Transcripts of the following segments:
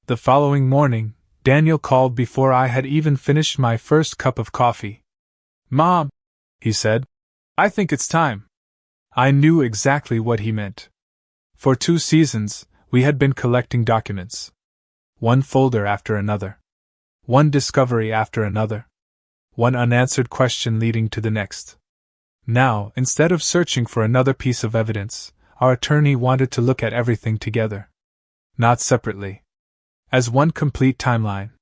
The following morning, Daniel called before I had even finished my first cup of coffee. "Mom," he said, "I think it's time." I knew exactly what he meant. For 2 seasons, we had been collecting documents. One folder after another. One discovery after another. One unanswered question leading to the next. Now, instead of searching for another piece of evidence, our attorney wanted to look at everything together. Not separately. As one complete timeline.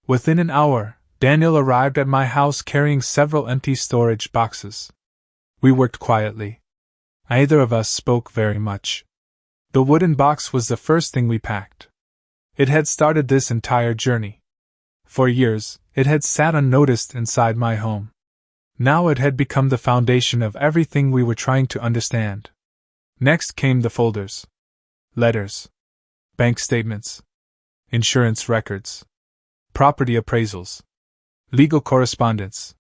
Within an hour, Daniel arrived at my house carrying several empty storage boxes. We worked quietly. Neither of us spoke very much. The wooden box was the first thing we packed. It had started this entire journey. For years, it had sat unnoticed inside my home. Now it had become the foundation of everything we were trying to understand. Next came the folders. Letters. Bank statements. Insurance records. Property appraisals. Legal correspondence.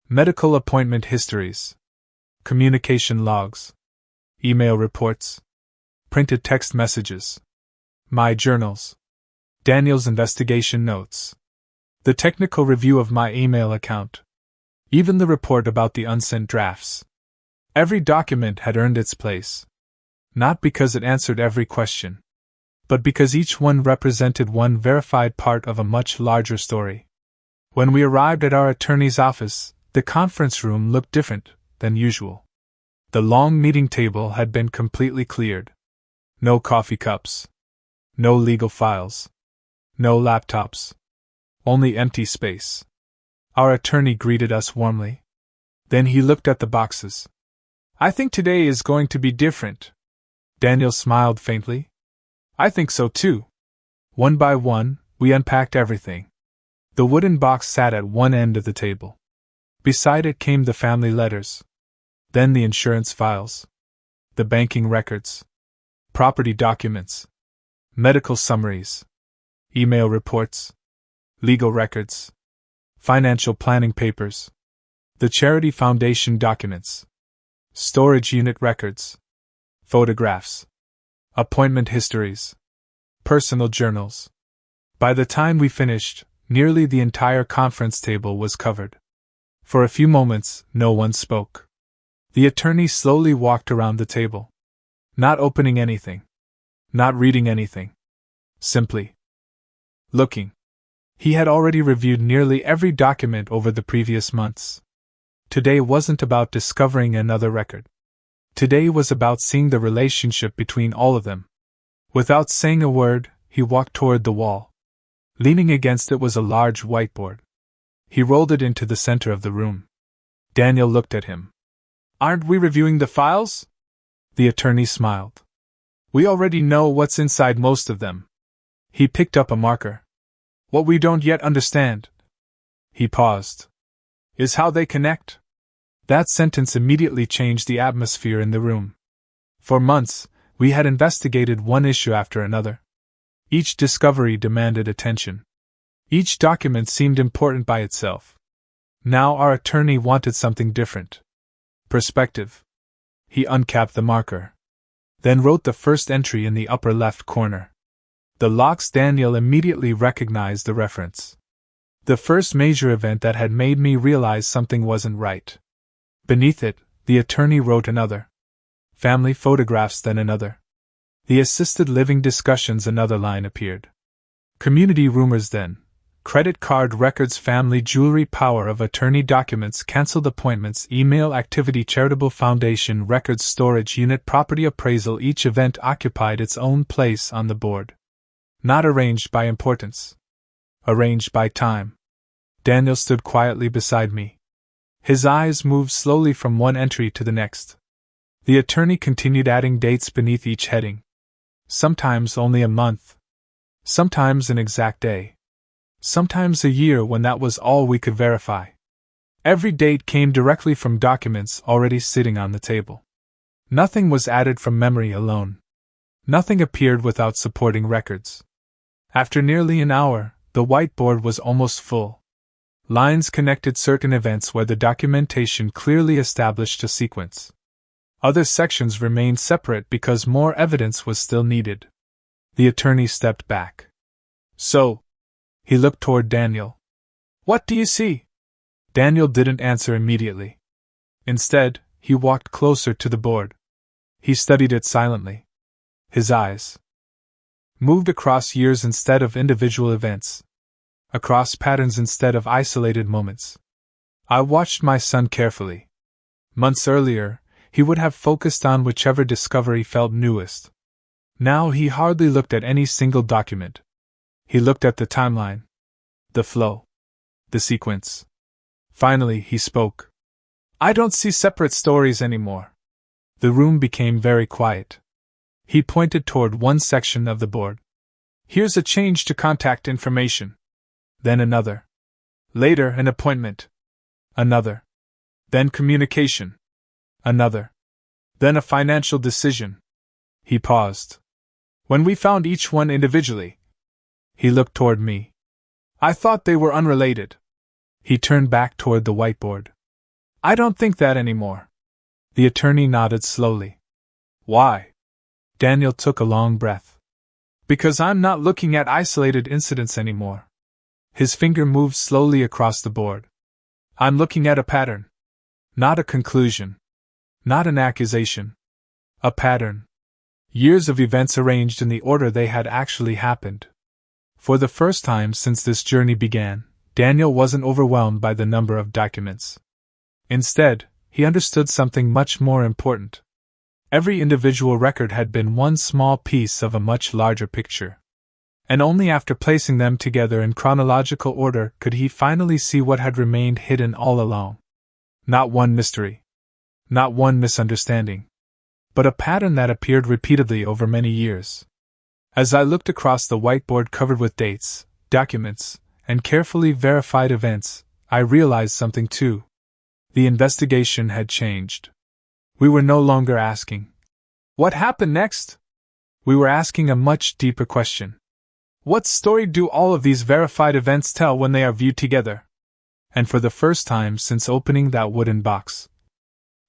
Medical appointment histories. Communication logs. Email reports. Printed text messages. My journals. Daniel's investigation notes. The technical review of my email account. Even the report about the unsent drafts. Every document had earned its place. Not because it answered every question, but because each one represented one verified part of a much larger story. When we arrived at our attorney's office, the conference room looked different than usual. The long meeting table had been completely cleared. No coffee cups. No legal files. No laptops. Only empty space. Our attorney greeted us warmly. Then he looked at the boxes. "I think today is going to be different." Daniel smiled faintly. "I think so too." One by one, we unpacked everything. The wooden box sat at one end of the table. Beside it came the family letters. Then the insurance files. The banking records. Property documents. Medical summaries. Email reports. Legal records. Financial planning papers. The charity foundation documents. Storage unit records. Photographs. Appointment histories. Personal journals. By the time we finished, nearly the entire conference table was covered. For a few moments, no one spoke. The attorney slowly walked around the table. Not opening anything. Not reading anything. Simply looking. He had already reviewed nearly every document over the previous months. Today wasn't about discovering another record. Today was about seeing the relationship between all of them. Without saying a word, he walked toward the wall. Leaning against it was a large whiteboard. He rolled it into the center of the room. Daniel looked at him. "Aren't we reviewing the files?" The attorney smiled. "We already know what's inside most of them." He picked up a marker. "What we don't yet understand," he paused, "is how they connect." That sentence immediately changed the atmosphere in the room. For months, we had investigated one issue after another. Each discovery demanded attention. Each document seemed important by itself. Now our attorney wanted something different. Perspective. He uncapped the marker. Then wrote the first entry in the upper left corner. The locks. Daniel immediately recognized the reference. The first major event that had made me realize something wasn't right. Beneath it, the attorney wrote another. Family photographs, then another. The assisted living discussions, another line appeared. Community rumors, then. Credit card records, family jewelry, power of attorney documents, cancelled appointments, email activity, charitable foundation records, storage unit, property appraisal. Each event occupied its own place on the board. Not arranged by importance. Arranged by time. Daniel stood quietly beside me. His eyes moved slowly from one entry to the next. The attorney continued adding dates beneath each heading. Sometimes only a month. Sometimes an exact day. Sometimes a year when that was all we could verify. Every date came directly from documents already sitting on the table. Nothing was added from memory alone. Nothing appeared without supporting records. After nearly an hour, the whiteboard was almost full. Lines connected certain events where the documentation clearly established a sequence. Other sections remained separate because more evidence was still needed. The attorney stepped back. So, he looked toward Daniel. What do you see? Daniel didn't answer immediately. Instead, he walked closer to the board. He studied it silently. His eyes moved across years instead of individual events, across patterns instead of isolated moments. I watched my son carefully. Months earlier, he would have focused on whichever discovery felt newest. Now he hardly looked at any single document. He looked at the timeline, the flow, the sequence. Finally, he spoke. I don't see separate stories anymore. The room became very quiet. He pointed toward one section of the board. Here's a change to contact information. Then another. Later, an appointment. Another. Then communication. Another. Then a financial decision. He paused. When we found each one individually, he looked toward me. I thought they were unrelated. He turned back toward the whiteboard. I don't think that anymore. The attorney nodded slowly. Why? Daniel took a long breath. Because I'm not looking at isolated incidents anymore. His finger moved slowly across the board. I'm looking at a pattern. Not a conclusion. Not an accusation. A pattern. Years of events arranged in the order they had actually happened. For the first time since this journey began, Daniel wasn't overwhelmed by the number of documents. Instead, he understood something much more important. Every individual record had been one small piece of a much larger picture. And only after placing them together in chronological order could he finally see what had remained hidden all along. Not one mystery. Not one misunderstanding. But a pattern that appeared repeatedly over many years. As I looked across the whiteboard covered with dates, documents, and carefully verified events, I realized something too. The investigation had changed. We were no longer asking, what happened next? We were asking a much deeper question. What story do all of these verified events tell when they are viewed together? And for the first time since opening that wooden box,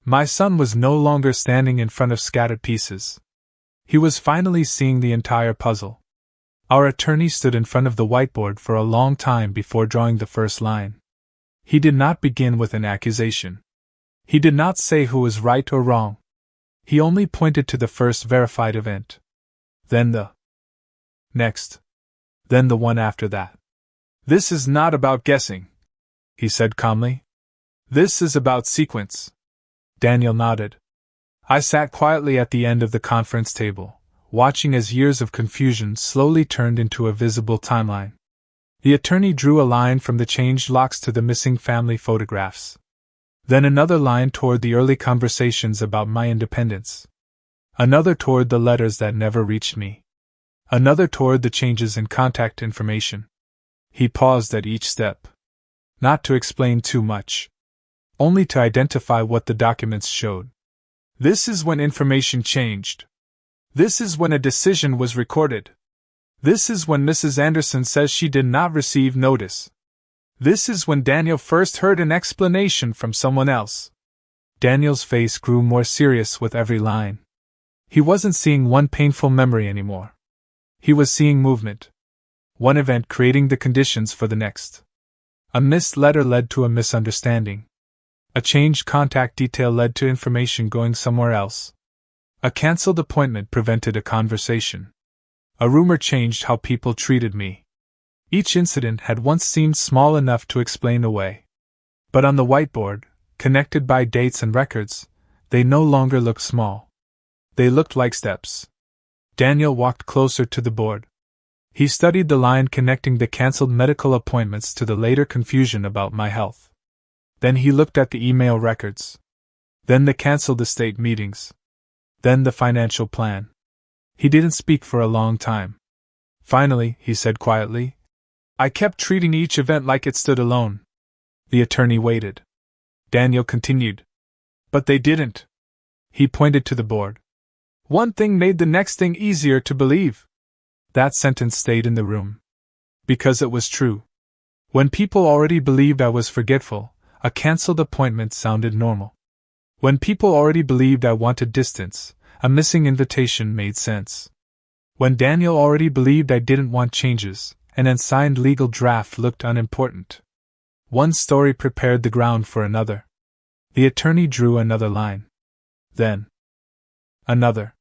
my son was no longer standing in front of scattered pieces. He was finally seeing the entire puzzle. Our attorney stood in front of the whiteboard for a long time before drawing the first line. He did not begin with an accusation. He did not say who was right or wrong. He only pointed to the first verified event. Then the next. Then the one after that. This is not about guessing, he said calmly. This is about sequence. Daniel nodded. I sat quietly at the end of the conference table, watching as years of confusion slowly turned into a visible timeline. The attorney drew a line from the changed locks to the missing family photographs. Then another line toward the early conversations about my independence. Another toward the letters that never reached me. Another toward the changes in contact information. He paused at each step. Not to explain too much. Only to identify what the documents showed. This is when information changed. This is when a decision was recorded. This is when Mrs. Anderson says she did not receive notice. This is when Daniel first heard an explanation from someone else. Daniel's face grew more serious with every line. He wasn't seeing one painful memory anymore. He was seeing movement. One event creating the conditions for the next. A missed letter led to a misunderstanding. A changed contact detail led to information going somewhere else. A cancelled appointment prevented a conversation. A rumor changed how people treated me. Each incident had once seemed small enough to explain away. But on the whiteboard, connected by dates and records, they no longer looked small. They looked like steps. Daniel walked closer to the board. He studied the line connecting the cancelled medical appointments to the later confusion about my health. Then he looked at the email records. Then the cancelled estate meetings. Then the financial plan. He didn't speak for a long time. Finally, he said quietly, I kept treating each event like it stood alone. The attorney waited. Daniel continued. But they didn't. He pointed to the board. One thing made the next thing easier to believe. That sentence stayed in the room. Because it was true. When people already believed I was forgetful, a cancelled appointment sounded normal. When people already believed I wanted distance, a missing invitation made sense. When Daniel already believed I didn't want changes, an unsigned legal draft looked unimportant. One story prepared the ground for another. The attorney drew another line. Then another.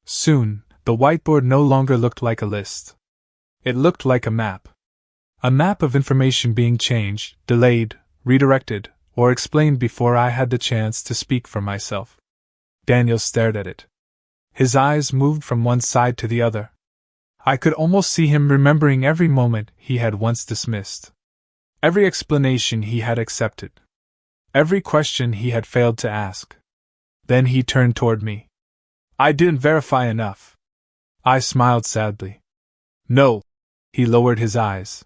Soon, the whiteboard no longer looked like a list. It looked like a map. A map of information being changed, delayed, redirected, or explained before I had the chance to speak for myself. Daniel stared at it. His eyes moved from one side to the other. I could almost see him remembering every moment he had once dismissed. Every explanation he had accepted. Every question he had failed to ask. Then he turned toward me. I didn't verify enough. I smiled sadly. No. He lowered his eyes.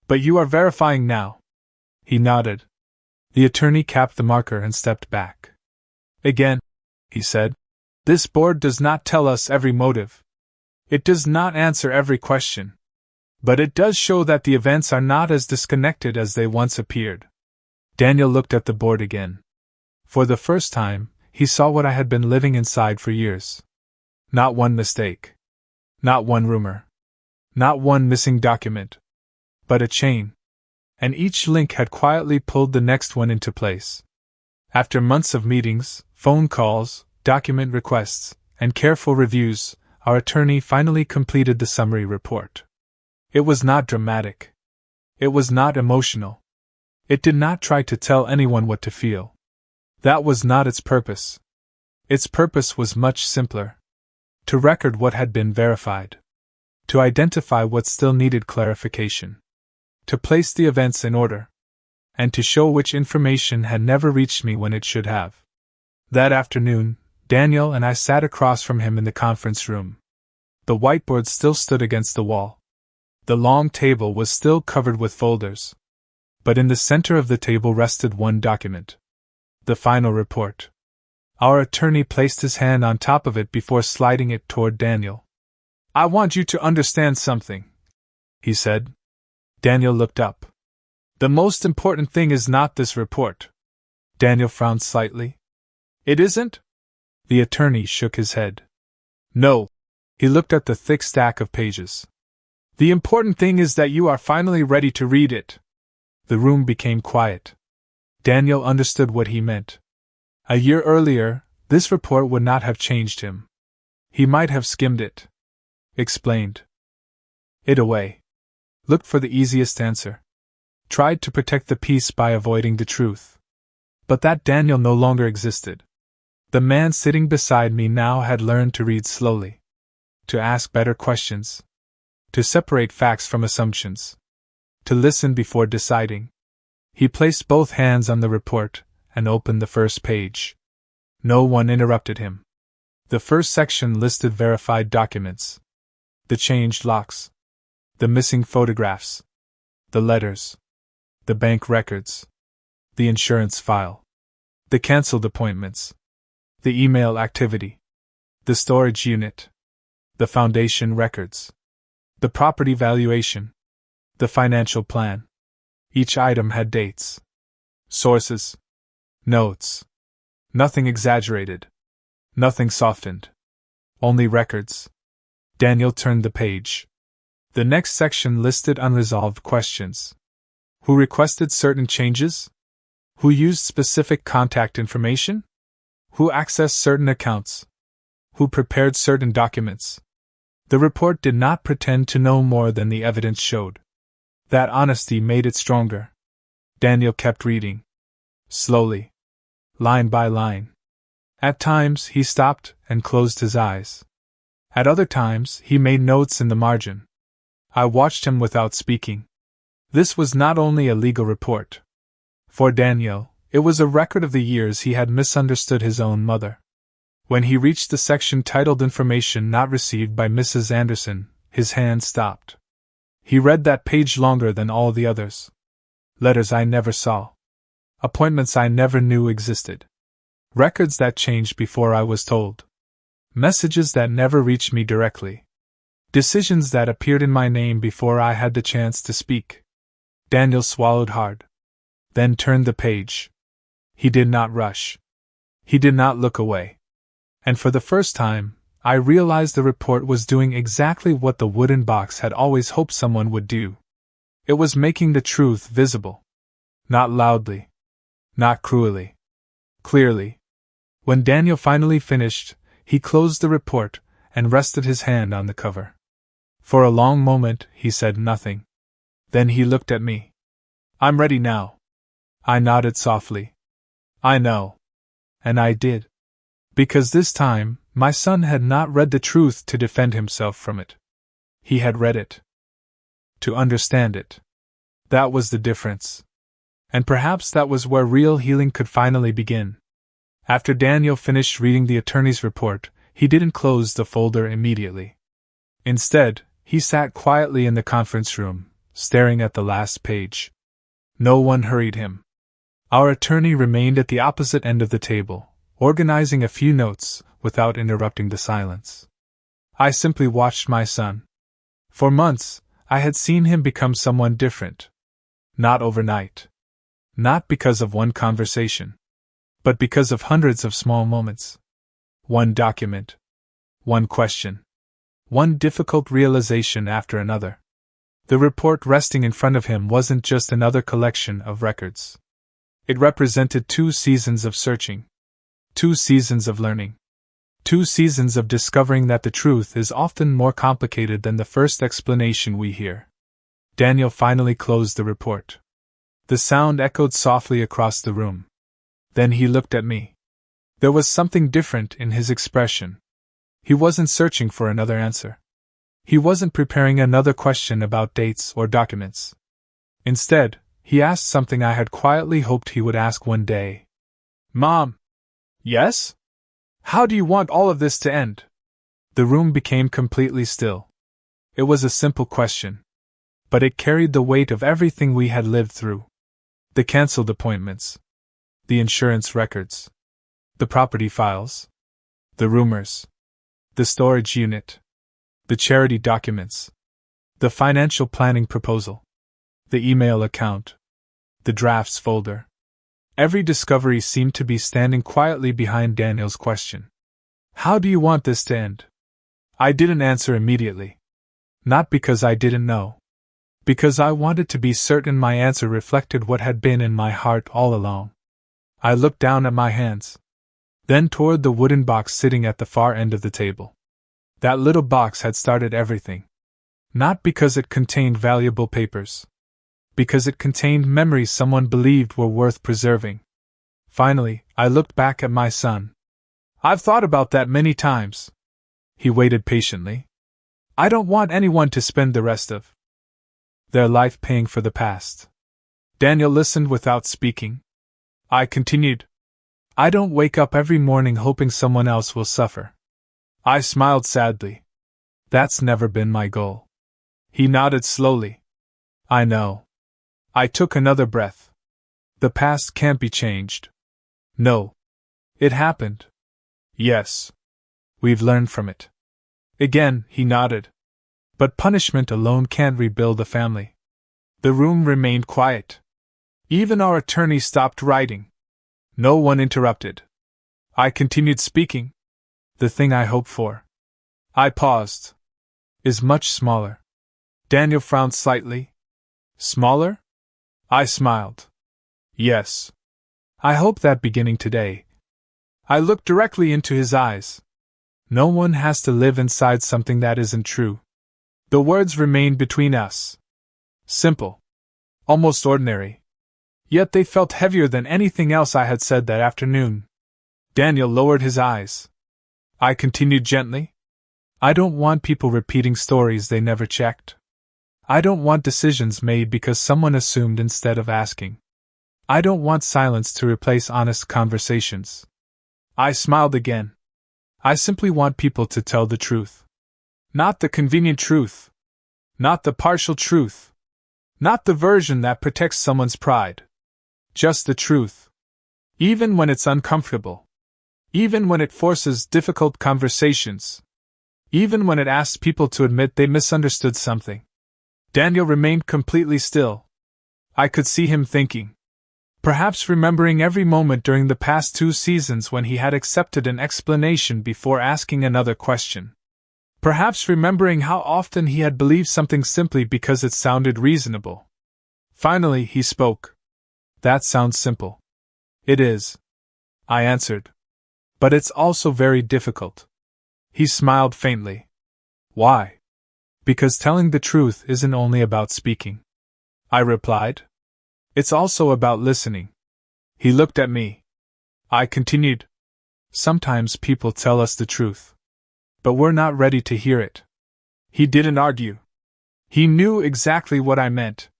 But you are verifying now. He nodded. The attorney capped the marker and stepped back. Again, he said, this board does not tell us every motive. It does not answer every question. But it does show that the events are not as disconnected as they once appeared. Daniel looked at the board again. For the first time, he saw what I had been living inside for years. Not one mistake. Not one rumor. Not one missing document. But a chain. And each link had quietly pulled the next one into place. After months of meetings, phone calls, document requests, and careful reviews, our attorney finally completed the summary report. It was not dramatic. It was not emotional. It did not try to tell anyone what to feel. That was not its purpose. Its purpose was much simpler. To record what had been verified. To identify what still needed clarification. To place the events in order. And to show which information had never reached me when it should have. That afternoon, Daniel and I sat across from him in the conference room. The whiteboard still stood against the wall. The long table was still covered with folders. But in the center of the table rested one document. The final report. Our attorney placed his hand on top of it before sliding it toward Daniel. I want you to understand something, he said. Daniel looked up. The most important thing is not this report. Daniel frowned slightly. It isn't? The attorney shook his head. No. He looked at the thick stack of pages. The important thing is that you are finally ready to read it. The room became quiet. Daniel understood what he meant. A year earlier, this report would not have changed him. He might have skimmed it. Explained it away. Looked for the easiest answer. Tried to protect the peace by avoiding the truth. But that Daniel no longer existed. The man sitting beside me now had learned to read slowly. To ask better questions. To separate facts from assumptions. To listen before deciding. He placed both hands on the report and opened the first page. No one interrupted him. The first section listed verified documents. The changed locks. The missing photographs. The letters. The bank records. The insurance file. The cancelled appointments. The email activity. The storage unit. The foundation records. The property valuation. The financial plan. Each item had dates. Sources. Notes. Nothing exaggerated. Nothing softened. Only records. Daniel turned the page. The next section listed unresolved questions. Who requested certain changes? Who used specific contact information? Who accessed certain accounts? Who prepared certain documents? The report did not pretend to know more than the evidence showed. That honesty made it stronger. Daniel kept reading. Slowly. Line by line. At times he stopped and closed his eyes. At other times he made notes in the margin. I watched him without speaking. This was not only a legal report. For Daniel, it was a record of the years he had misunderstood his own mother. When he reached the section titled Information Not Received by Mrs. Anderson, his hand stopped. He read that page longer than all the others. Letters I never saw. Appointments I never knew existed. Records that changed before I was told. Messages that never reached me directly. Decisions that appeared in my name before I had the chance to speak. Daniel swallowed hard. Then turned the page. He did not rush. He did not look away. And for the first time, I realized the report was doing exactly what the wooden box had always hoped someone would do. It was making the truth visible. Not loudly. Not cruelly. Clearly. When Daniel finally finished, he closed the report and rested his hand on the cover. For a long moment, he said nothing. Then he looked at me. "I'm ready now." I nodded softly. "I know." And I did. Because this time, my son had not read the truth to defend himself from it. He had read it to understand it. That was the difference. And perhaps that was where real healing could finally begin. After Daniel finished reading the attorney's report, he didn't close the folder immediately. Instead, he sat quietly in the conference room, staring at the last page. No one hurried him. Our attorney remained at the opposite end of the table, organizing a few notes without interrupting the silence. I simply watched my son. For months, I had seen him become someone different. Not overnight. Not because of one conversation. But because of hundreds of small moments. One document. One question. One difficult realization after another. The report resting in front of him wasn't just another collection of records. It represented 2 seasons of searching. 2 seasons of learning. 2 seasons of discovering that the truth is often more complicated than the first explanation we hear. Daniel finally closed the report. The sound echoed softly across the room. Then he looked at me. There was something different in his expression. He wasn't searching for another answer. He wasn't preparing another question about dates or documents. Instead, he asked something I had quietly hoped he would ask one day. "Mom." "Yes? How do you want all of this to end?" The room became completely still. It was a simple question. But it carried the weight of everything we had lived through. The cancelled appointments. The insurance records. The property files. The rumors. The storage unit. The charity documents. The financial planning proposal. The email account. The drafts folder. Every discovery seemed to be standing quietly behind Daniel's question. "How do you want this to end?" I didn't answer immediately. Not because I didn't know. Because I wanted to be certain my answer reflected what had been in my heart all along. I looked down at my hands. Then toward the wooden box sitting at the far end of the table. That little box had started everything. Not because it contained valuable papers. Because it contained memories someone believed were worth preserving. Finally, I looked back at my son. "I've thought about that many times." He waited patiently. "I don't want anyone to spend the rest of their life paying for the past." Daniel listened without speaking. I continued. "I don't wake up every morning hoping someone else will suffer." I smiled sadly. "That's never been my goal." He nodded slowly. "I know." I took another breath. "The past can't be changed." "No. It happened." "Yes. We've learned from it." Again, he nodded. "But punishment alone can't rebuild a family." The room remained quiet. Even our attorney stopped writing. No one interrupted. I continued speaking. "The thing I hope for," I paused, "is much smaller." Daniel frowned slightly. "Smaller?" I smiled. "Yes. I hope that beginning today." I looked directly into his eyes. "No one has to live inside something that isn't true." The words remained between us. Simple. Almost ordinary. Yet they felt heavier than anything else I had said that afternoon. Daniel lowered his eyes. I continued gently. "I don't want people repeating stories they never checked. I don't want decisions made because someone assumed instead of asking. I don't want silence to replace honest conversations." I smiled again. "I simply want people to tell the truth. Not the convenient truth. Not the partial truth. Not the version that protects someone's pride. Just the truth. Even when it's uncomfortable. Even when it forces difficult conversations. Even when it asks people to admit they misunderstood something." Daniel remained completely still. I could see him thinking. Perhaps remembering every moment during the past 2 seasons when he had accepted an explanation before asking another question. Perhaps remembering how often he had believed something simply because it sounded reasonable. Finally, he spoke. "That sounds simple." "It is," I answered. "But it's also very difficult." He smiled faintly. "Why?" "Because telling the truth isn't only about speaking," I replied. "It's also about listening." He looked at me. I continued. "Sometimes people tell us the truth, but we're not ready to hear it." He didn't argue. He knew exactly what I meant.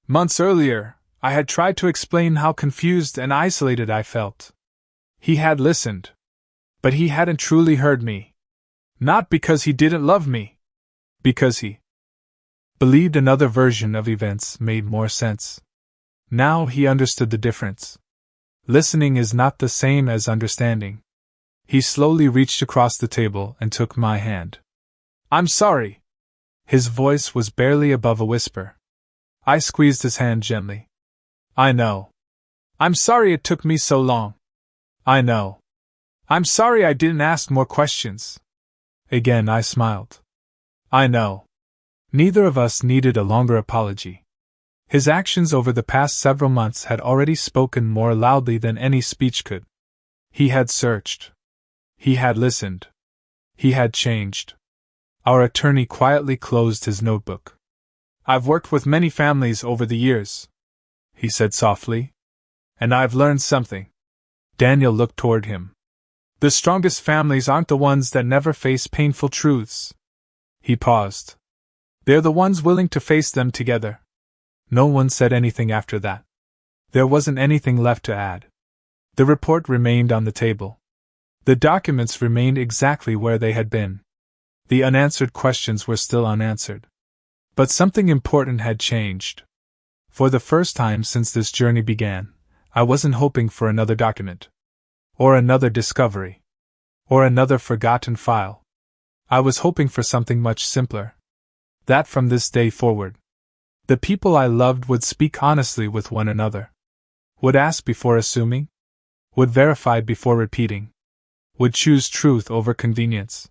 Months earlier, I had tried to explain how confused and isolated I felt. He had listened, but he hadn't truly heard me. Not because he didn't love me, because he believed another version of events made more sense. Now he understood the difference. Listening is not the same as understanding. He slowly reached across the table and took my hand. "I'm sorry." His voice was barely above a whisper. I squeezed his hand gently. "I know. I'm sorry it took me so long. I know. I'm sorry I didn't ask more questions." Again I smiled. "I know." Neither of us needed a longer apology. His actions over the past several months had already spoken more loudly than any speech could. He had searched. He had listened. He had changed. Our attorney quietly closed his notebook. "I've worked with many families over the years," he said softly, "and I've learned something." Daniel looked toward him. "The strongest families aren't the ones that never face painful truths." He paused. "They're the ones willing to face them together." No one said anything after that. There wasn't anything left to add. The report remained on the table. The documents remained exactly where they had been. The unanswered questions were still unanswered. But something important had changed. For the first time since this journey began, I wasn't hoping for another document, or another discovery, or another forgotten file. I was hoping for something much simpler. That from this day forward, the people I loved would speak honestly with one another. Would ask before assuming. Would verify before repeating. Would choose truth over convenience.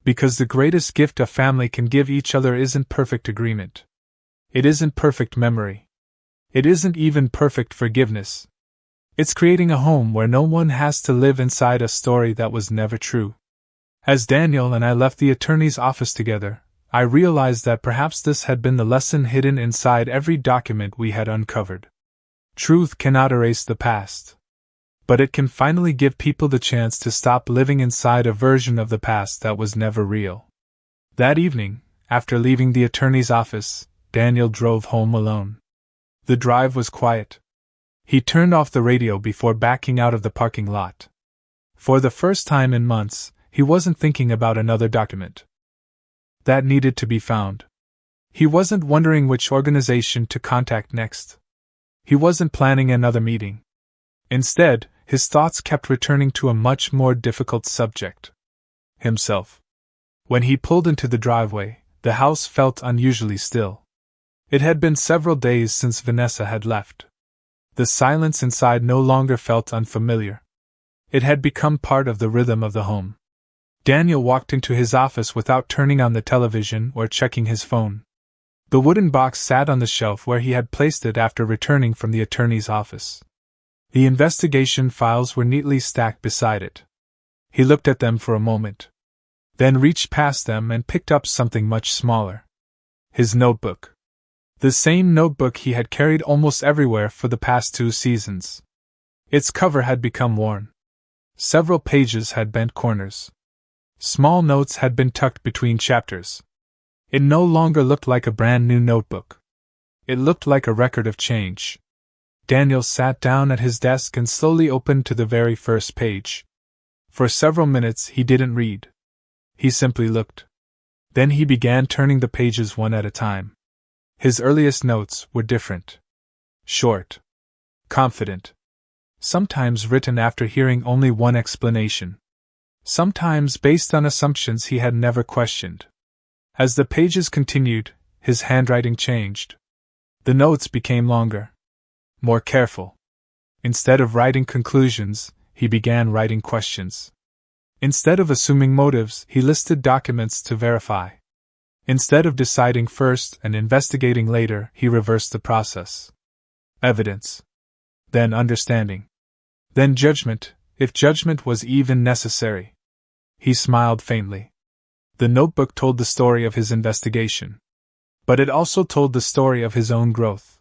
Because the greatest gift a family can give each other isn't perfect agreement. It isn't perfect memory. It isn't even perfect forgiveness. It's creating a home where no one has to live inside a story that was never true. As Daniel and I left the attorney's office together, I realized that perhaps this had been the lesson hidden inside every document we had uncovered. Truth cannot erase the past, but it can finally give people the chance to stop living inside a version of the past that was never real. That evening, after leaving the attorney's office, Daniel drove home alone. The drive was quiet. He turned off the radio before backing out of the parking lot. For the first time in months, he wasn't thinking about another document that needed to be found. He wasn't wondering which organization to contact next. He wasn't planning another meeting. Instead, his thoughts kept returning to a much more difficult subject: himself. When he pulled into the driveway, the house felt unusually still. It had been several days since Vanessa had left. The silence inside no longer felt unfamiliar. It had become part of the rhythm of the home. Daniel walked into his office without turning on the television or checking his phone. The wooden box sat on the shelf where he had placed it after returning from the attorney's office. The investigation files were neatly stacked beside it. He looked at them for a moment, then reached past them and picked up something much smaller. His notebook. The same notebook he had carried almost everywhere for the past 2 seasons. Its cover had become worn. Several pages had bent corners. Small notes had been tucked between chapters. It no longer looked like a brand new notebook. It looked like a record of change. Daniel sat down at his desk and slowly opened to the very first page. For several minutes he didn't read. He simply looked. Then he began turning the pages one at a time. His earliest notes were different. Short. Confident. Sometimes written after hearing only one explanation. Sometimes based on assumptions he had never questioned. As the pages continued, his handwriting changed. The notes became longer. More careful. Instead of writing conclusions, he began writing questions. Instead of assuming motives, he listed documents to verify. Instead of deciding first and investigating later, he reversed the process. Evidence. Then understanding. Then judgment, if judgment was even necessary. He smiled faintly. The notebook told the story of his investigation. But it also told the story of his own growth.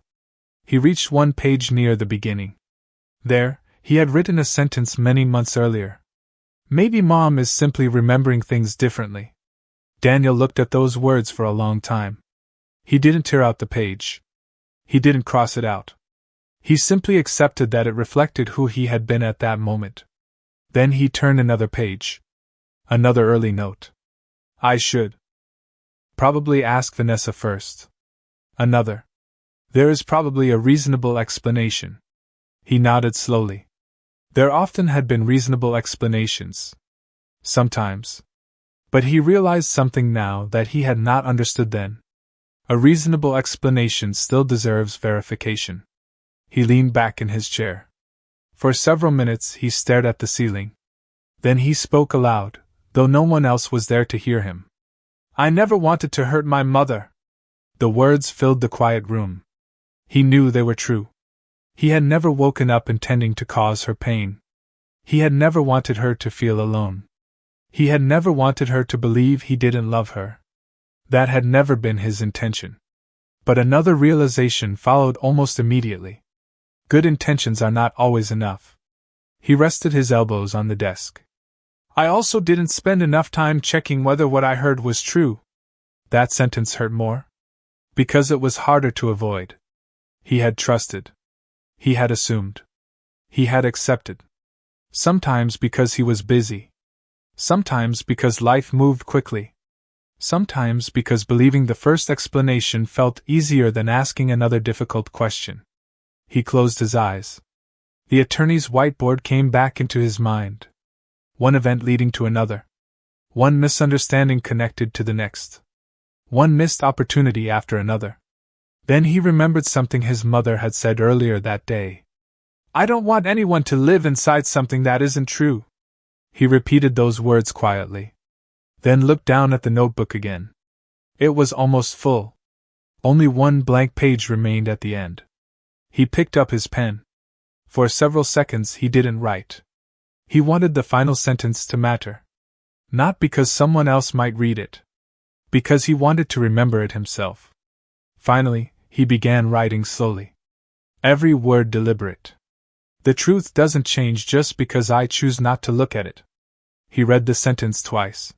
He reached one page near the beginning. There, he had written a sentence many months earlier. Maybe Mom is simply remembering things differently. Daniel looked at those words for a long time. He didn't tear out the page. He didn't cross it out. He simply accepted that it reflected who he had been at that moment. Then he turned another page. Another early note. I should probably ask Vanessa first. Another. There is probably a reasonable explanation. He nodded slowly. There often had been reasonable explanations. Sometimes. But he realized something now that he had not understood then. A reasonable explanation still deserves verification. He leaned back in his chair. For several minutes he stared at the ceiling. Then he spoke aloud, though no one else was there to hear him. I never wanted to hurt my mother. The words filled the quiet room. He knew they were true. He had never woken up intending to cause her pain. He had never wanted her to feel alone. He had never wanted her to believe he didn't love her. That had never been his intention. But another realization followed almost immediately. Good intentions are not always enough. He rested his elbows on the desk. I also didn't spend enough time checking whether what I heard was true. That sentence hurt more. Because it was harder to avoid. He had trusted. He had assumed. He had accepted. Sometimes because he was busy. Sometimes because life moved quickly. Sometimes because believing the first explanation felt easier than asking another difficult question. He closed his eyes. The attorney's whiteboard came back into his mind. One event leading to another. One misunderstanding connected to the next. One missed opportunity after another. Then he remembered something his mother had said earlier that day. I don't want anyone to live inside something that isn't true. He repeated those words quietly. Then looked down at the notebook again. It was almost full. Only one blank page remained at the end. He picked up his pen. For several seconds he didn't write. He wanted the final sentence to matter. Not because someone else might read it. Because he wanted to remember it himself. Finally, he began writing slowly. Every word deliberate. The truth doesn't change just because I choose not to look at it. He read the sentence twice.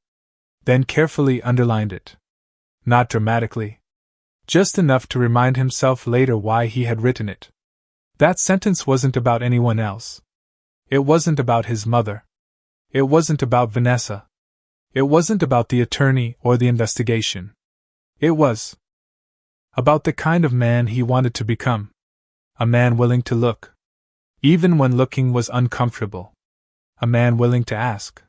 Then carefully underlined it. Not dramatically. Just enough to remind himself later why he had written it. That sentence wasn't about anyone else. It wasn't about his mother. It wasn't about Vanessa. It wasn't about the attorney or the investigation. It was about the kind of man he wanted to become. A man willing to look. Even when looking was uncomfortable. A man willing to ask.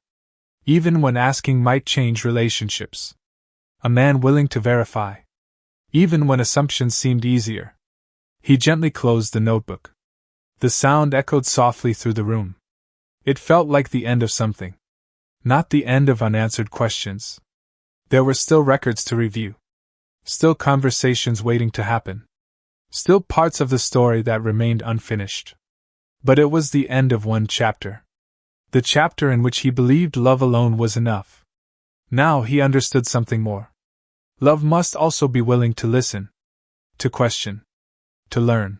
Even when asking might change relationships. A man willing to verify. Even when assumptions seemed easier. He gently closed the notebook. The sound echoed softly through the room. It felt like the end of something. Not the end of unanswered questions. There were still records to review. Still conversations waiting to happen. Still parts of the story that remained unfinished. But it was the end of one chapter. The chapter in which he believed love alone was enough. Now he understood something more. Love must also be willing to listen. To question. To learn.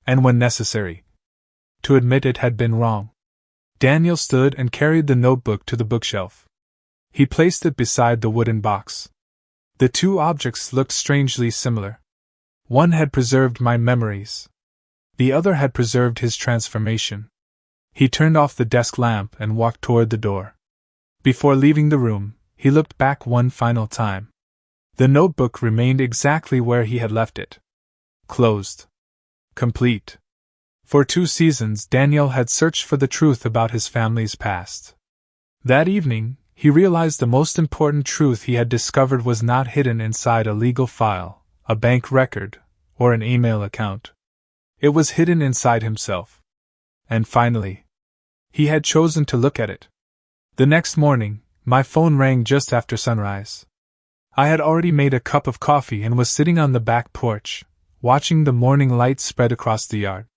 And when necessary, to admit it had been wrong. Daniel stood and carried the notebook to the bookshelf. He placed it beside the wooden box. The two objects looked strangely similar. One had preserved my memories. The other had preserved his transformation. He turned off the desk lamp and walked toward the door. Before leaving the room, he looked back one final time. The notebook remained exactly where he had left it. Closed. Complete. For 2 seasons, Daniel had searched for the truth about his family's past. That evening, he realized the most important truth he had discovered was not hidden inside a legal file, a bank record, or an email account. It was hidden inside himself. And finally, he had chosen to look at it. The next morning, my phone rang just after sunrise. I had already made a cup of coffee and was sitting on the back porch, watching the morning light spread across the yard.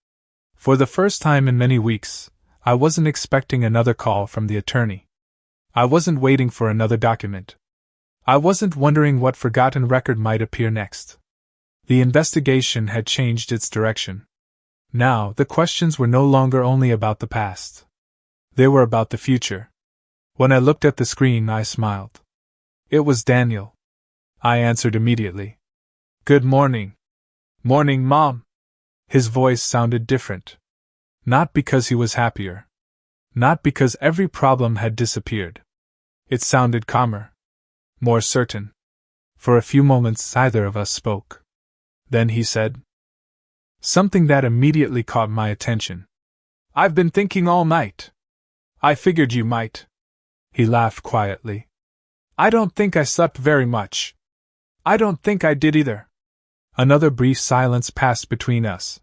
For the first time in many weeks, I wasn't expecting another call from the attorney. I wasn't waiting for another document. I wasn't wondering what forgotten record might appear next. The investigation had changed its direction. Now, the questions were no longer only about the past. They were about the future. When I looked at the screen, I smiled. It was Daniel. I answered immediately. "Good morning." "Morning, Mom." His voice sounded different. Not because he was happier. Not because every problem had disappeared. It sounded calmer. More certain. For a few moments, neither of us spoke. Then he said something that immediately caught my attention. "I've been thinking all night. I figured you might." He laughed quietly. "I don't think I slept very much." "I don't think I did either." Another brief silence passed between us.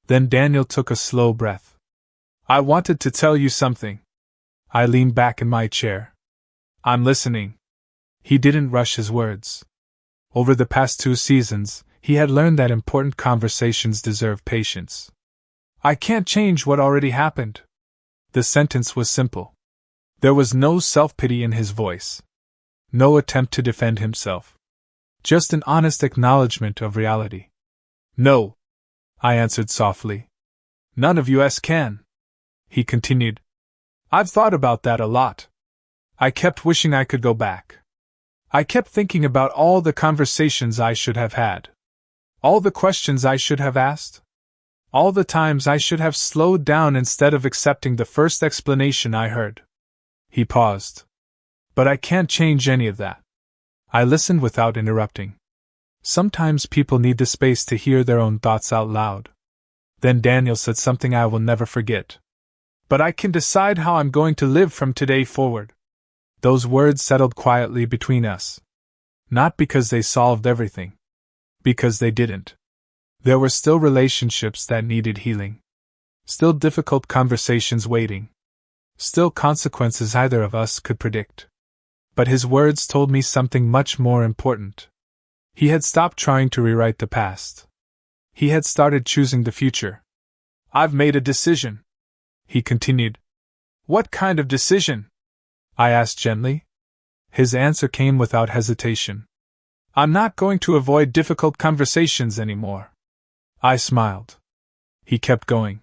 Then Daniel took a slow breath. "I wanted to tell you something." I leaned back in my chair. "I'm listening." He didn't rush his words. Over the past 2 seasons, he had learned that important conversations deserve patience. "I can't change what already happened." The sentence was simple. There was no self-pity in his voice. No attempt to defend himself. Just an honest acknowledgement of reality. "No," I answered softly. "None of us can." He continued. "I've thought about that a lot. I kept wishing I could go back. I kept thinking about all the conversations I should have had. All the questions I should have asked. All the times I should have slowed down instead of accepting the first explanation I heard." He paused. "But I can't change any of that." I listened without interrupting. Sometimes people need the space to hear their own thoughts out loud. Then Daniel said something I will never forget. "But I can decide how I'm going to live from today forward." Those words settled quietly between us. Not because they solved everything. Because they didn't. There were still relationships that needed healing. Still difficult conversations waiting. Still consequences either of us could predict. But his words told me something much more important. He had stopped trying to rewrite the past. He had started choosing the future. "I've made a decision," he continued. "What kind of decision?" I asked gently. His answer came without hesitation. "I'm not going to avoid difficult conversations anymore." I smiled. He kept going.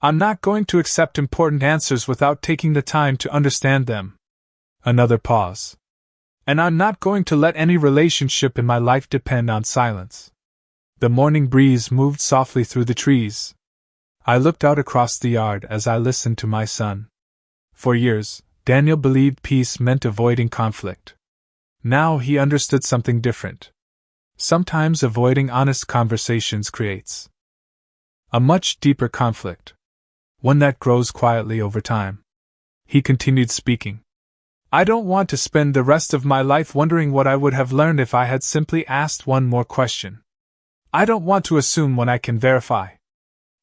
"I'm not going to accept important answers without taking the time to understand them." Another pause. "And I'm not going to let any relationship in my life depend on silence." The morning breeze moved softly through the trees. I looked out across the yard as I listened to my son. For years, Daniel believed peace meant avoiding conflict. Now he understood something different. Sometimes avoiding honest conversations creates a much deeper conflict. One that grows quietly over time. He continued speaking. "I don't want to spend the rest of my life wondering what I would have learned if I had simply asked one more question. I don't want to assume when I can verify.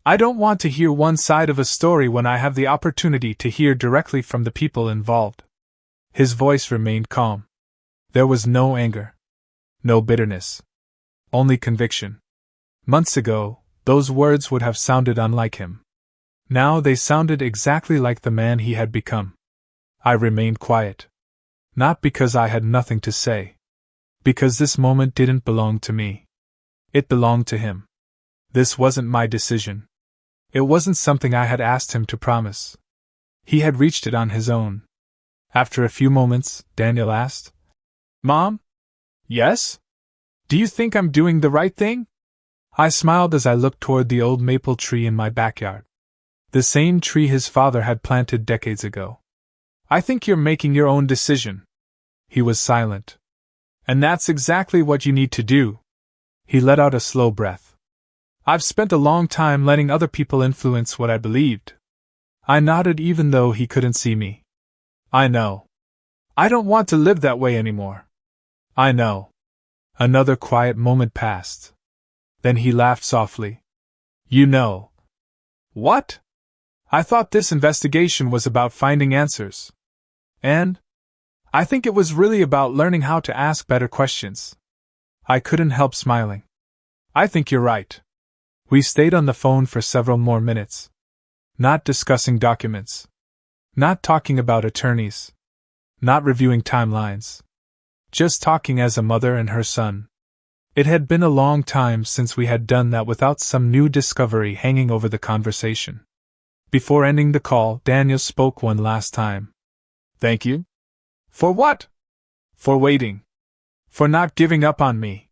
I don't want to hear one side of a story when I have the opportunity to hear directly from the people involved." His voice remained calm. There was no anger. No bitterness. Only conviction. Months ago, those words would have sounded unlike him. Now they sounded exactly like the man he had become. I remained quiet. Not because I had nothing to say. Because this moment didn't belong to me. It belonged to him. This wasn't my decision. It wasn't something I had asked him to promise. He had reached it on his own. After a few moments, Daniel asked, "Mom?" "Yes? Do you think I'm doing the right thing?" I smiled as I looked toward the old maple tree in my backyard. The same tree his father had planted decades ago. "I think you're making your own decision." He was silent. "And that's exactly what you need to do." He let out a slow breath. "I've spent a long time letting other people influence what I believed." I nodded even though he couldn't see me. "I know. I don't want to live that way anymore." "I know." Another quiet moment passed. Then he laughed softly. "You know." "What?" I thought this investigation was about finding answers. And I think it was really about learning how to ask better questions. I couldn't help smiling. I think you're right. We stayed on the phone for several more minutes. Not discussing documents. Not talking about attorneys. Not reviewing timelines. Just talking as a mother and her son. It had been a long time since we had done that without some new discovery hanging over the conversation. Before ending the call, Daniel spoke one last time. Thank you? For what? For waiting. For not giving up on me.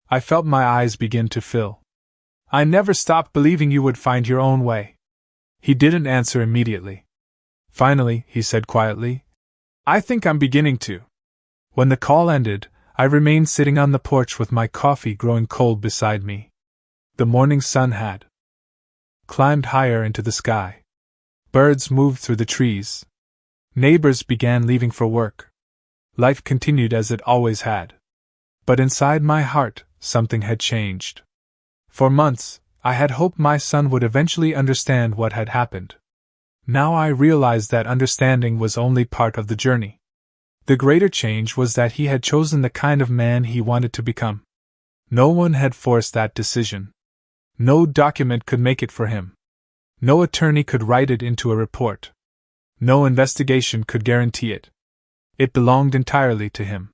I felt my eyes begin to fill. I never stopped believing you would find your own way. He didn't answer immediately. Finally, he said quietly, I think I'm beginning to. When the call ended, I remained sitting on the porch with my coffee growing cold beside me. The morning sun had climbed higher into the sky. Birds moved through the trees. Neighbors began leaving for work. Life continued as it always had. But inside my heart, something had changed. For months, I had hoped my son would eventually understand what had happened. Now I realized that understanding was only part of the journey. The greater change was that he had chosen the kind of man he wanted to become. No one had forced that decision. No document could make it for him. No attorney could write it into a report. No investigation could guarantee it. It belonged entirely to him.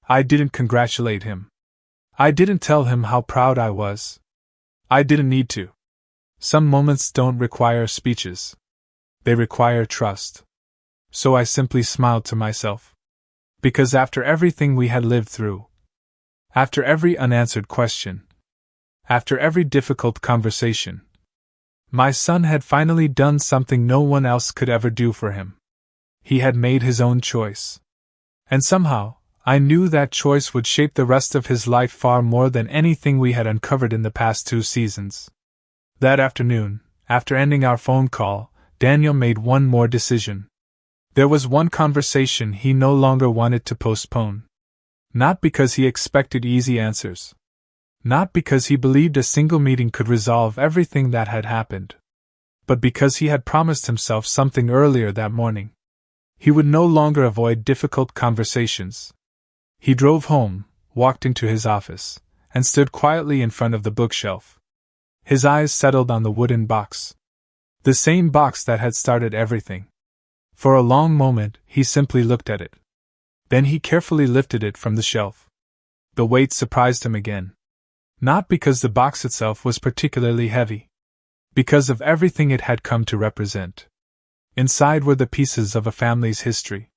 I didn't congratulate him. I didn't tell him how proud I was. I didn't need to. Some moments don't require speeches. They require trust. So I simply smiled to myself. Because after everything we had lived through, after every unanswered question, after every difficult conversation, my son had finally done something no one else could ever do for him. He had made his own choice. And somehow, I knew that choice would shape the rest of his life far more than anything we had uncovered in the past 2 seasons. That afternoon, after ending our phone call, Daniel made one more decision. There was one conversation he no longer wanted to postpone. Not because he expected easy answers. Not because he believed a single meeting could resolve everything that had happened. But because he had promised himself something earlier that morning. He would no longer avoid difficult conversations. He drove home, walked into his office, and stood quietly in front of the bookshelf. His eyes settled on the wooden box. The same box that had started everything. For a long moment, he simply looked at it. Then he carefully lifted it from the shelf. The weight surprised him again. Not because the box itself was particularly heavy. Because of everything it had come to represent. Inside were the pieces of a family's history.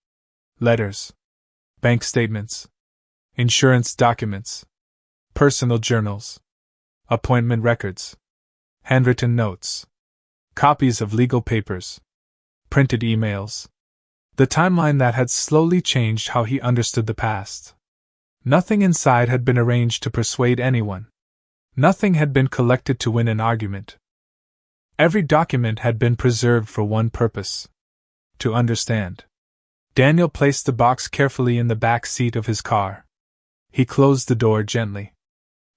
Letters. Bank statements. Insurance documents. Personal journals. Appointment records. Handwritten notes. Copies of legal papers. Printed emails. The timeline that had slowly changed how he understood the past. Nothing inside had been arranged to persuade anyone. Nothing had been collected to win an argument. Every document had been preserved for one purpose: to understand. Daniel placed the box carefully in the back seat of his car. He closed the door gently.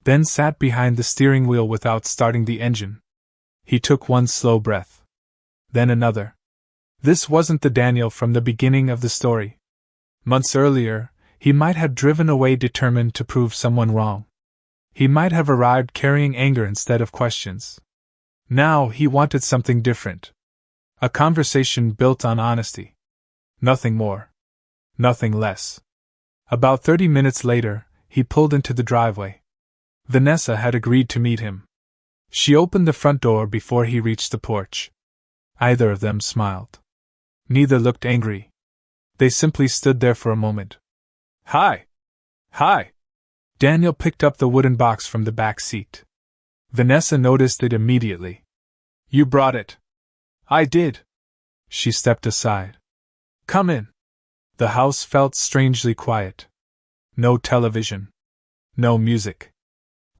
Then sat behind the steering wheel without starting the engine. He took one slow breath. Then another. This wasn't the Daniel from the beginning of the story. Months earlier, he might have driven away determined to prove someone wrong. He might have arrived carrying anger instead of questions. Now he wanted something different. A conversation built on honesty. Nothing more. Nothing less. About 30 minutes later, he pulled into the driveway. Vanessa had agreed to meet him. She opened the front door before he reached the porch. Either of them smiled. Neither looked angry. They simply stood there for a moment. Hi! Hi! Daniel picked up the wooden box from the back seat. Vanessa noticed it immediately. You brought it. I did. She stepped aside. Come in. The house felt strangely quiet. No television. No music.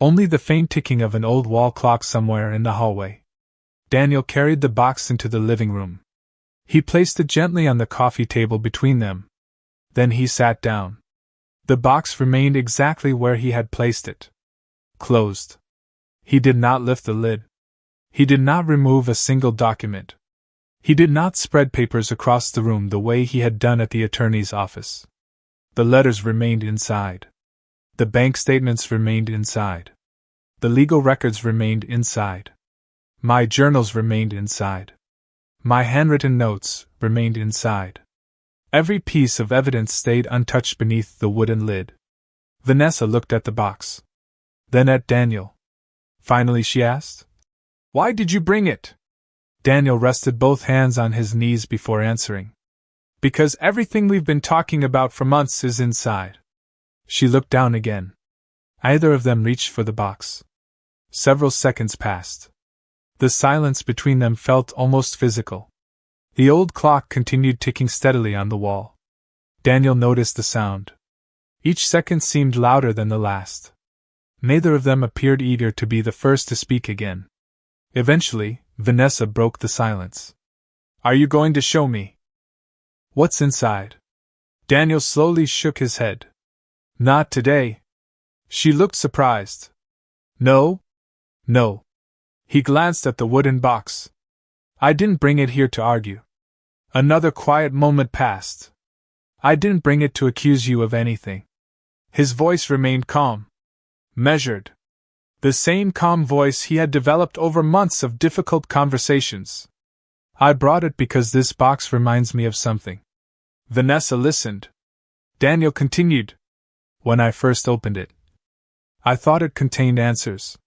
Only the faint ticking of an old wall clock somewhere in the hallway. Daniel carried the box into the living room. He placed it gently on the coffee table between them. Then he sat down. The box remained exactly where he had placed it. Closed. He did not lift the lid. He did not remove a single document. He did not spread papers across the room the way he had done at the attorney's office. The letters remained inside. The bank statements remained inside. The legal records remained inside. My journals remained inside. My handwritten notes remained inside. Every piece of evidence stayed untouched beneath the wooden lid. Vanessa looked at the box. Then at Daniel. Finally she asked, "Why did you bring it?" Daniel rested both hands on his knees before answering. "Because everything we've been talking about for months is inside." She looked down again. Either of them reached for the box. Several seconds passed. The silence between them felt almost physical. The old clock continued ticking steadily on the wall. Daniel noticed the sound. Each second seemed louder than the last. Neither of them appeared eager to be the first to speak again. Eventually, Vanessa broke the silence. "Are you going to show me what's inside?" Daniel slowly shook his head. "Not today." She looked surprised. No. He glanced at the wooden box. "I didn't bring it here to argue." Another quiet moment passed. "I didn't bring it to accuse you of anything." His voice remained calm, measured. The same calm voice he had developed over months of difficult conversations. "I brought it because this box reminds me of something." Vanessa listened. Daniel continued. "When I first opened it, I thought it contained answers."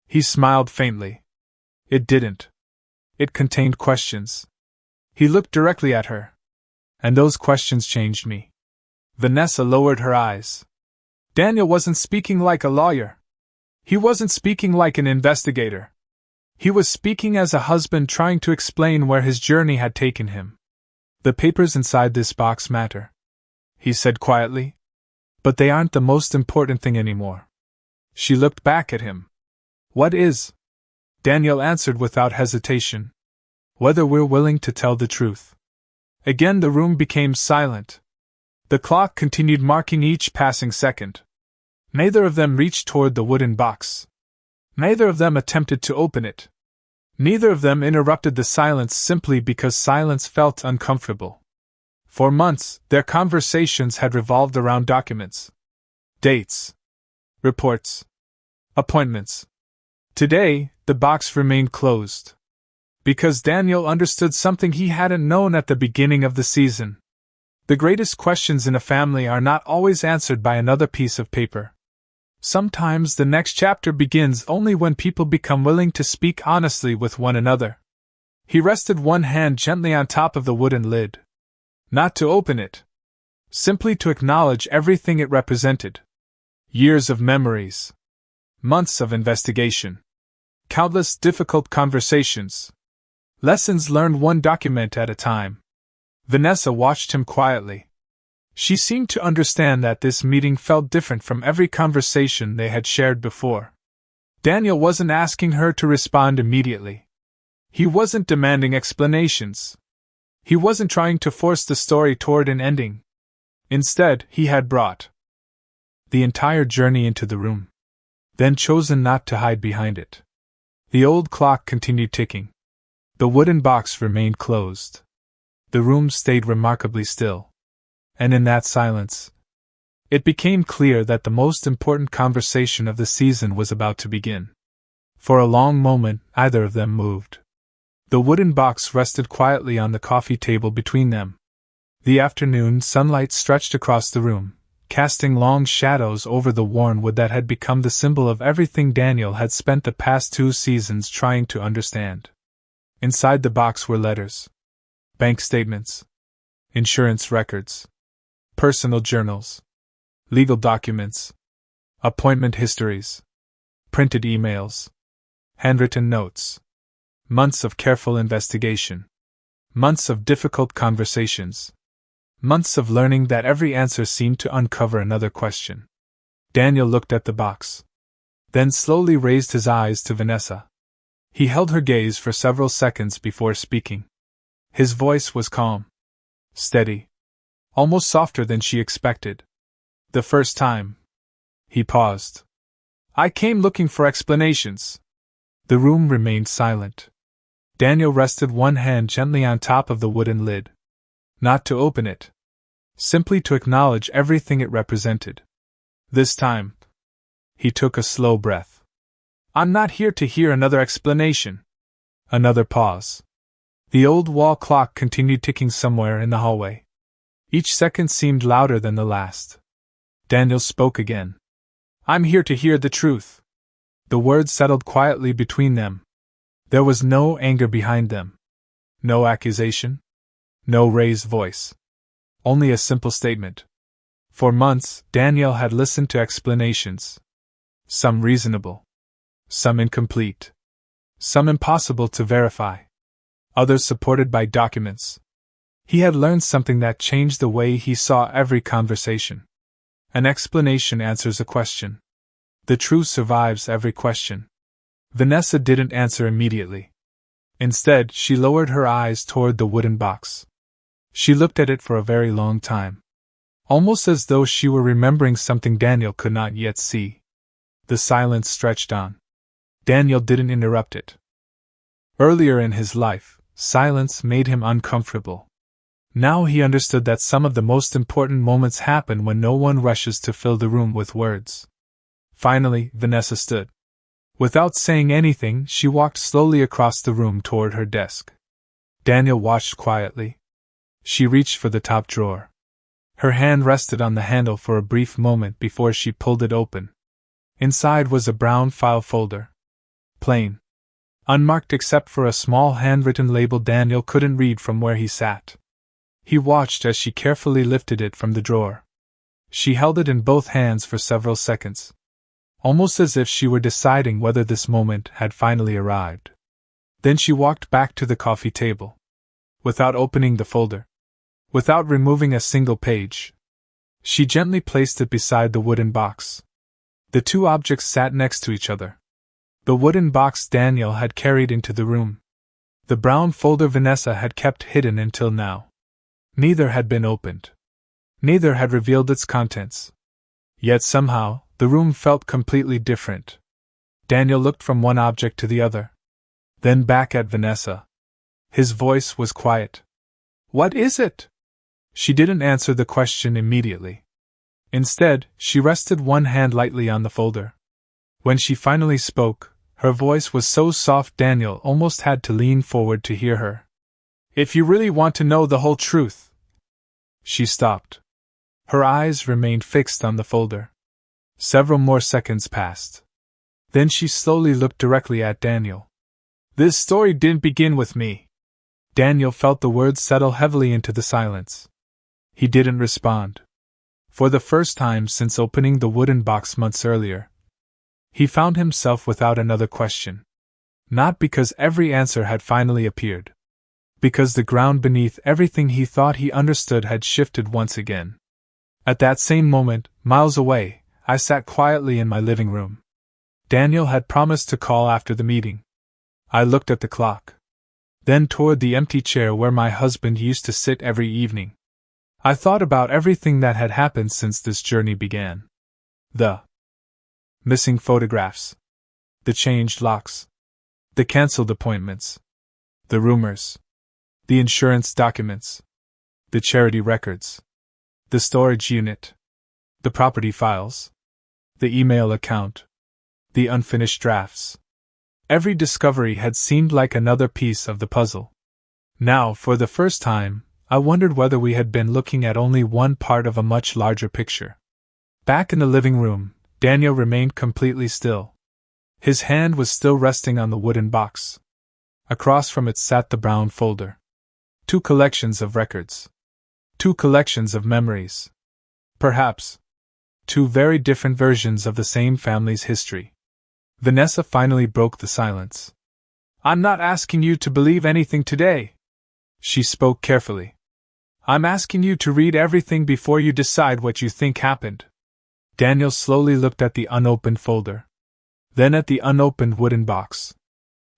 He smiled faintly. It didn't. It contained questions. He looked directly at her. "And those questions changed me." Vanessa lowered her eyes. Daniel wasn't speaking like a lawyer. He wasn't speaking like an investigator. He was speaking as a husband trying to explain where his journey had taken him. "The papers inside this box matter," he said quietly. "But they aren't the most important thing anymore." She looked back at him. "What is?" Daniel answered without hesitation. "Whether we're willing to tell the truth." Again the room became silent. The clock continued marking each passing second. Neither of them reached toward the wooden box. Neither of them attempted to open it. Neither of them interrupted the silence simply because silence felt uncomfortable. For months, their conversations had revolved around documents, dates, reports, appointments. Today, the box remained closed. Because Daniel understood something he hadn't known at the beginning of the season. The greatest questions in a family are not always answered by another piece of paper. Sometimes the next chapter begins only when people become willing to speak honestly with one another. He rested one hand gently on top of the wooden lid. Not to open it. Simply to acknowledge everything it represented. Years of memories. Months of investigation. Countless difficult conversations. Lessons learned one document at a time. Vanessa watched him quietly. She seemed to understand that this meeting felt different from every conversation they had shared before. Daniel wasn't asking her to respond immediately. He wasn't demanding explanations. He wasn't trying to force the story toward an ending. Instead, he had brought the entire journey into the room, then chosen not to hide behind it. The old clock continued ticking. The wooden box remained closed. The room stayed remarkably still. And in that silence, it became clear that the most important conversation of the season was about to begin. For a long moment, neither of them moved. The wooden box rested quietly on the coffee table between them. The afternoon sunlight stretched across the room, casting long shadows over the worn wood that had become the symbol of everything Daniel had spent the past 2 seasons trying to understand. Inside the box were letters, bank statements, insurance records, personal journals, legal documents, appointment histories, printed emails, handwritten notes, months of careful investigation, months of difficult conversations, months of learning that every answer seemed to uncover another question. Daniel looked at the box, then slowly raised his eyes to Vanessa. He held her gaze for several seconds before speaking. His voice was calm, steady, almost softer than she expected. "The first time." He paused. "I came looking for explanations." The room remained silent. Daniel rested one hand gently on top of the wooden lid. Not to open it. Simply to acknowledge everything it represented. This time, he took a slow breath. I'm not here to hear another explanation. Another pause. The old wall clock continued ticking somewhere in the hallway. Each second seemed louder than the last. Daniel spoke again. I'm here to hear the truth. The words settled quietly between them. There was no anger behind them. No accusation. No raised voice. Only a simple statement. For months, Daniel had listened to explanations. Some reasonable. Some incomplete. Some impossible to verify. Others supported by documents. He had learned something that changed the way he saw every conversation. An explanation answers a question. The truth survives every question. Vanessa didn't answer immediately. Instead, she lowered her eyes toward the wooden box. She looked at it for a very long time. Almost as though she were remembering something Daniel could not yet see. The silence stretched on. Daniel didn't interrupt it. Earlier in his life, silence made him uncomfortable. Now he understood that some of the most important moments happen when no one rushes to fill the room with words. Finally, Vanessa stood. Without saying anything, she walked slowly across the room toward her desk. Daniel watched quietly. She reached for the top drawer. Her hand rested on the handle for a brief moment before she pulled it open. Inside was a brown file folder. Plain. Unmarked except for a small handwritten label Daniel couldn't read from where he sat. He watched as she carefully lifted it from the drawer. She held it in both hands for several seconds. Almost as if she were deciding whether this moment had finally arrived. Then she walked back to the coffee table. Without opening the folder. Without removing a single page. She gently placed it beside the wooden box. The two objects sat next to each other. The wooden box Daniel had carried into the room. The brown folder Vanessa had kept hidden until now. Neither had been opened. Neither had revealed its contents. Yet somehow, the room felt completely different. Daniel looked from one object to the other. Then back at Vanessa. His voice was quiet. What is it? She didn't answer the question immediately. Instead, she rested one hand lightly on the folder. When she finally spoke, her voice was so soft Daniel almost had to lean forward to hear her. If you really want to know the whole truth. She stopped. Her eyes remained fixed on the folder. Several more seconds passed. Then she slowly looked directly at Daniel. This story didn't begin with me. Daniel felt the words settle heavily into the silence. He didn't respond. For the first time since opening the wooden box months earlier, he found himself without another question. Not because every answer had finally appeared. Because the ground beneath everything he thought he understood had shifted once again. At that same moment, miles away, I sat quietly in my living room. Daniel had promised to call after the meeting. I looked at the clock. Then toward the empty chair where my husband used to sit every evening. I thought about everything that had happened since this journey began. The missing photographs. The changed locks. The cancelled appointments. The rumors. The insurance documents. The charity records. The storage unit. The property files. The email account. The unfinished drafts. Every discovery had seemed like another piece of the puzzle. Now, for the first time, I wondered whether we had been looking at only one part of a much larger picture. Back in the living room, Daniel remained completely still. His hand was still resting on the wooden box. Across from it sat the brown folder. 2 collections of records. 2 collections of memories. Perhaps 2 very different versions of the same family's history. Vanessa finally broke the silence. I'm not asking you to believe anything today. She spoke carefully. I'm asking you to read everything before you decide what you think happened. Daniel slowly looked at the unopened folder. Then at the unopened wooden box.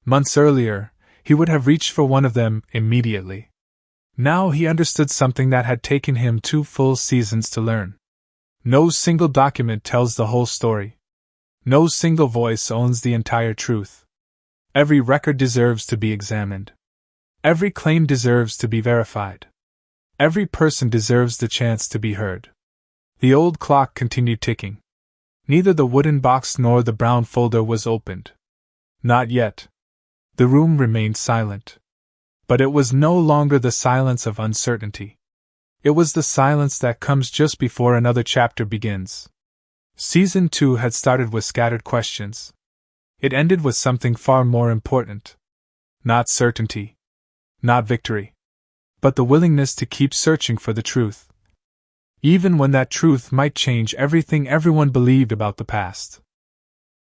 Months earlier, he would have reached for one of them immediately. Now he understood something that had taken him 2 full seasons to learn. No single document tells the whole story. No single voice owns the entire truth. Every record deserves to be examined. Every claim deserves to be verified. Every person deserves the chance to be heard. The old clock continued ticking. Neither the wooden box nor the brown folder was opened. Not yet. The room remained silent. But it was no longer the silence of uncertainty. It was the silence that comes just before another chapter begins. Season 2 had started with scattered questions. It ended with something far more important. Not certainty. Not victory. But the willingness to keep searching for the truth. Even when that truth might change everything everyone believed about the past.